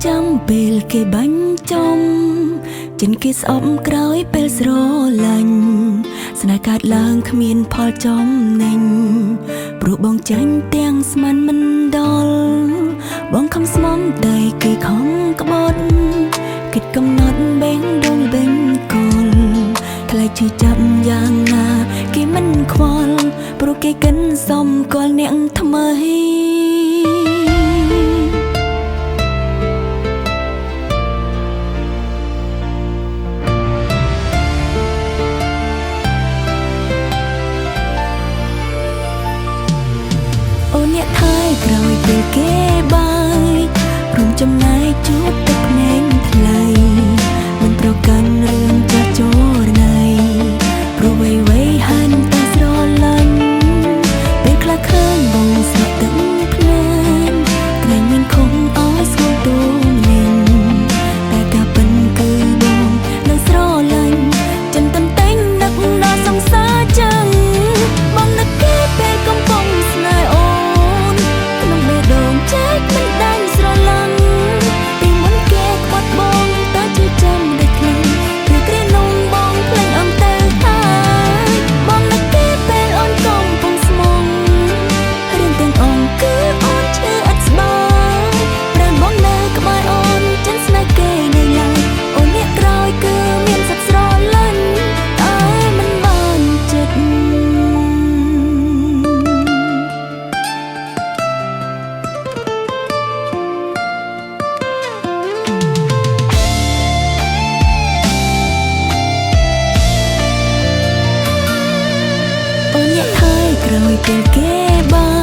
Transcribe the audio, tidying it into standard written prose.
ចាំពេលគេបាញ់ចំចិនគេស្អប់ក្រោយពេលស្រឡាញ់ស្នេហ៍កើតឡើងគ្មានផលចំណេញព្រោះបងចាញ់ទាំងស្មានមិនដល់បងខំស្មំតែគេខំក្បត់គិតកំណត់បេងដងបេងកលថ្លៃជឿចាប់យ៉ាងណាគេមិនខ្វល់ព្រោះគេកិនសំកលអ្នកថ្មីអូនអ្នកថៃក្រោយពេលគេបាយរួមចំណាយជួបទឹកភ្នែកថ្លៃមិនប្រកាន់រឿងចាស់ចរណៃព្រោះវ័យហានតែស្រឡាញ់ពេលខ្លះឃើញបងស្លាប់ទឹកភ្នែកក្រែងមានខំអោយស្គាល់ទូនិញតែការពិនគឺបងនៅស្រឡាញ់ចិនតន្តែងនឹកដល់សង្សារចឹងបងនឹកគេពេលកំពុងស្នេហ៍អូនក្នុងបេះដូងចែកមិនដាច់ស្រឡាញ់ពីមុនគេខ្វាត់បងតើជួយចាំได้ខ្លះឬគ្រានងបងភ្លេចអមទៅហើយបងនឹកគេពេលអូនកំពុងស្មងរឿងទាំងអងគឺអូនឈឺអត់ស្បើយប្រាំបងនៅក្បែរអូនចិនស្នេហ៍គេនៅឡើយអូនអ្នកក្រោយគឺមានសិទ្ធស្រឡាញ់តែមិនបានចិត្តអូនអ្នកថៃក្រោយពេលគេបា